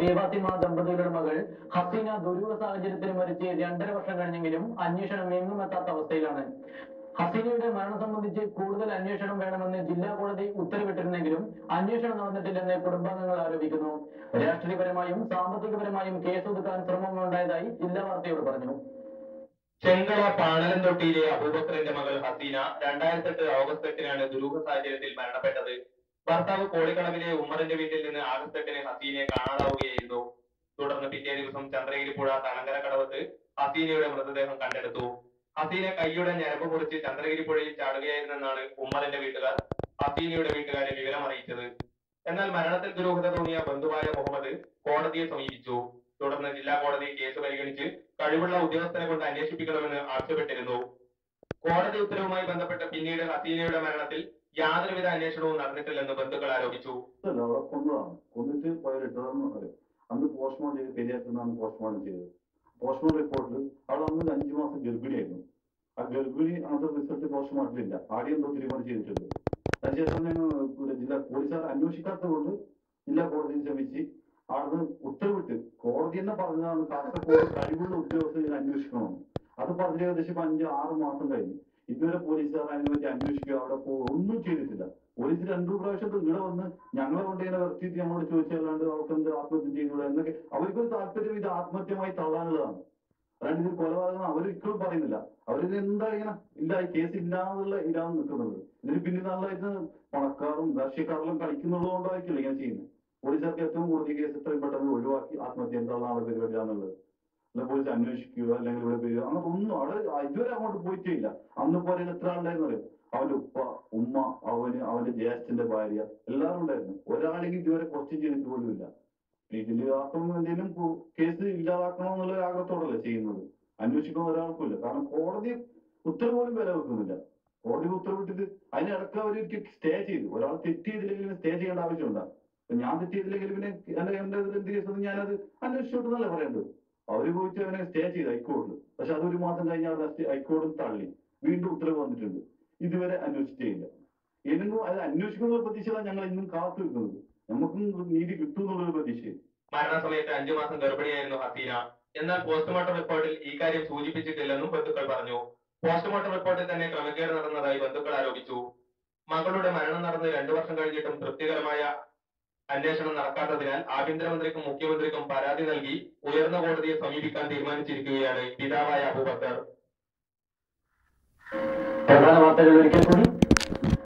ബീവാസിമ ദമ്പതികളുടെ മകൾ ഹസീന ദുരൂഹ സാഹചര്യത്തിൽ മരിച്ച് 2.5 വർഷം കഴിഞ്ഞെങ്കിലും അന്വേഷണം എങ്ങും എത്താത്ത അവസ്ഥയിലാണ്. ഹസീനയുടെ മരണം സംബന്ധിച്ച് കൂടുതൽ അന്വേഷണം വേണമെന്ന് ജില്ലാ കോടതി ഉത്തരവിട്ടിരുന്നെങ്കിലും അന്വേഷണം നടന്നിട്ടില്ലെന്ന് കുടുംബാംഗങ്ങൾ ആരോപിക്കുന്നു. രാഷ്ട്രീയപരമായും സാമ്പത്തികപരമായും കേസൊതുക്കാൻ ശ്രമമുണ്ടായതായി ജില്ലാ വാർത്തയോട് പറഞ്ഞു. ചെങ്കള പാണലംതൊട്ടിയിലെ അബൂബക്കറിന്റെ മകൾ ഹസീന 2008 ഓഗസ്റ്റ് 8-നാണ് ദുരൂഹ സാഹചര്യത്തിൽ മരണപ്പെട്ടത്. ഭർത്താവ് കോളിക്കടവിലെ ഉമ്മറിന്റെ വീട്ടിൽ നിന്ന് ആഗസ്റ്റ് 8-ന് ഹസീനയെ കാണാതാവുകയായിരുന്നു. തുടർന്ന് പിറ്റേ ദിവസം ചന്ദ്രഗിരി പുഴ തലങ്കര കടവത്ത് ഹസീനയുടെ മൃതദേഹം കണ്ടെടുത്തു. ഹസീന കൈയുടെ ഞരമ്പ് മുറിച്ച് ചന്ദ്രഗിരി പുഴയിൽ ചാടുകയായിരുന്നെന്നാണ് ഉമ്മറിന്റെ വീട്ടുകാർ ഹസീനയുടെ വീട്ടുകാരെ വിവരം അറിയിച്ചത്. എന്നാൽ മരണത്തിൽ ദുരൂഹത തോന്നിയ ബന്ധുവായ മുഹമ്മദ് കോടതിയെ സമീപിച്ചു. തുടർന്ന് ജില്ലാ കോടതി കേസ് പരിഗണിച്ച് കഴിവുള്ള ഉദ്യോഗസ്ഥരെ കൊണ്ട് അന്വേഷിപ്പിക്കണമെന്ന് ആവശ്യപ്പെട്ടിരുന്നു. കോടതി ഉത്തരവുമായി ബന്ധപ്പെട്ട് പിന്നീട് ഹസീനയുടെ മരണത്തിൽ യാതൊരുവിധ അന്വേഷണവും നടന്നിട്ടില്ലെന്ന് ബന്ധുക്കൾ ആരോപിച്ചു. കൊന്നിട്ട് അന്ന് പോസ്റ്റ്മോർട്ടം ചെയ്ത് പെരിയാത്തുനിന്നാണ് പോസ്റ്റ്മോർട്ടം ചെയ്തത്. പോസ്റ്റ്മോർട്ടം റിപ്പോർട്ടിൽ അവിടെ അന്ന് 5 മാസം ഗർഭിണിയായിരുന്നു. ആ ഗർഭിണി അന്നത്തെ റിസൾട്ട് പോസ്റ്റ്മോർട്ടത്തിലില്ല. ആദ്യം എന്തോ തീരുമാനം ചെയ്തിട്ടുണ്ട്. അതിനുശേഷം ജില്ലാ പോലീസുകാർ അന്വേഷിക്കാത്തത് കൊണ്ട് ജില്ലാ കോടതിയിൽ ശ്രമിച്ച് അവിടുന്ന് ഉത്തരവിട്ട് കോടതി തന്നെ പറഞ്ഞതാണ് കാസർഗോഡ് കഴിവുള്ള ഉദ്യോഗസ്ഥർ അന്വേഷിക്കണമെന്ന്. അത് പറഞ്ഞ് ഏകദേശം 5-6 മാസം കഴിഞ്ഞു. ഇതുവരെ പോലീസുകാർ അതിനെ പറ്റി അന്വേഷിക്കുക അവിടെ ഒന്നും ചെയ്തിട്ടില്ല. പോലീസ് 2 പ്രാവശ്യം ഇവിടെ വന്ന് ഞങ്ങളെ കൊണ്ട് ഇങ്ങനെ വർത്തിച്ച് നമ്മളോട് ചോദിച്ചല്ലാണ്ട് അവർക്ക് എന്ത് ആത്മഹത്യ ചെയ്തുകൂടെ എന്നൊക്കെ അവർക്കൊരു താല്പര്യം ഇത് ആത്മഹത്യമായി തള്ളാനുള്ളതാണ്. അല്ലാണ്ട് ഇത് കൊലപാതകം അവരിപ്പോഴും പറയുന്നില്ല. അവരിത് എന്താ ഇങ്ങനെ ഇല്ല ഈ കേസ് ഇല്ലാന്നുള്ള ഇതാണ് നിൽക്കുന്നത്. ഇതിന് പിന്നിൽ നല്ലതായിട്ട് പണക്കാരും രാഷ്ട്രീയക്കാരെല്ലാം കളിക്കുന്നുള്ളത് കൊണ്ടായിരിക്കില്ല ഇങ്ങനെ ചെയ്യുന്നത്. പോലീസുകാർക്ക് ഏറ്റവും കൂടുതൽ കേസ് എത്രയും പെട്ടെന്ന് ഒഴിവാക്കി ആത്മഹത്യ എന്താണുള്ള പരിപാടിയാണുള്ളത്. അല്ല പോലീസ് അന്വേഷിക്കുക അല്ലെങ്കിൽ ഇവിടെ പേര് അങ്ങനെ ഒന്നും അവിടെ ഇതുവരെ അങ്ങോട്ട് പോയിട്ടില്ല. അന്ന് പോലെ എത്ര ആളുണ്ടായിരുന്നു അറിയാം. അവന്റെ ഉപ്പ ഉമ്മ അവന്റെ ജ്യേഷ്ഠന്റെ ഭാര്യ എല്ലാവരും ഉണ്ടായിരുന്നു. ഒരാളെങ്കിലും ഇതുവരെ ക്വസ്റ്റ്യൻ ചെയ്തിട്ട് പോലും ഇല്ല. ഇതിൽ ആർക്കും എന്തെങ്കിലും കേസ് ഇല്ലാതാക്കണമെന്നുള്ള ആഗ്രഹത്തോടല്ലേ ചെയ്യുന്നത്. അന്വേഷിക്കുന്ന ഒരാൾക്കും ഇല്ല. കാരണം കോടതി ഉത്തരവ് പോലും വില വെക്കുന്നില്ല. കോടതി ഉത്തരവിട്ടിട്ട് അതിനിടക്ക് അവർക്ക് സ്റ്റേ ചെയ്തു. ഒരാൾ തെറ്റ് ചെയ്തില്ലെങ്കിലും സ്റ്റേ ചെയ്യേണ്ട ആവശ്യമുണ്ടാ. ഞാൻ തെറ്റ് ചെയ്തില്ലെങ്കിൽ പിന്നെ എന്റെ എന്ത് കേസ് ഞാനത് അന്വേഷിച്ചോട്ടെന്നല്ലേ പറയേണ്ടത്. അവര് പോയിട്ട് അവനെ സ്റ്റേ ചെയ്തു ഹൈക്കോടതി. പക്ഷെ അത് 1 മാസം കഴിഞ്ഞാൽ ഹൈക്കോടതി തള്ളി. വീണ്ടും ഉത്തരവ് വന്നിട്ടുണ്ട്. ഇതുവരെ അന്വേഷിച്ചില്ല. ഏതെങ്കിലും അത് അന്വേഷിക്കുന്ന പ്രതീക്ഷയാണ് ഞങ്ങൾ ഇന്നും കാത്തു നിൽക്കുന്നത്. നമുക്കും നീതി കിട്ടും എന്നുള്ളൊരു പ്രതീക്ഷ. മരണസമയത്ത് 5 മാസം ഗർഭിണിയായിരുന്നു ഹസീന. എന്നാൽ പോസ്റ്റ്മോർട്ടം റിപ്പോർട്ടിൽ ഈ കാര്യം സൂചിപ്പിച്ചിട്ടില്ലെന്നും ബന്ധുക്കൾ പറഞ്ഞു. പോസ്റ്റ്മോർട്ടം റിപ്പോർട്ടിൽ തന്നെ ക്രമക്കേട് നടന്നതായി ബന്ധുക്കൾ ആരോപിച്ചു. മകളുടെ മരണം നടന്ന് 2 വർഷം കഴിഞ്ഞിട്ടും തൃപ്തികരമായ അന്വേഷണം നടക്കാത്തതിനാൽ ആഭ്യന്തരമന്ത്രിക്കും മുഖ്യമന്ത്രിക്കും പരാതി നൽകി ഉയർന്ന കോടതിയെ സമീപിക്കാൻ തീരുമാനിച്ചിരിക്കുകയാണ് പിതാവായ അബൂബക്കർ. പ്രധാന വാർത്തകൾ ഒരിക്കൽ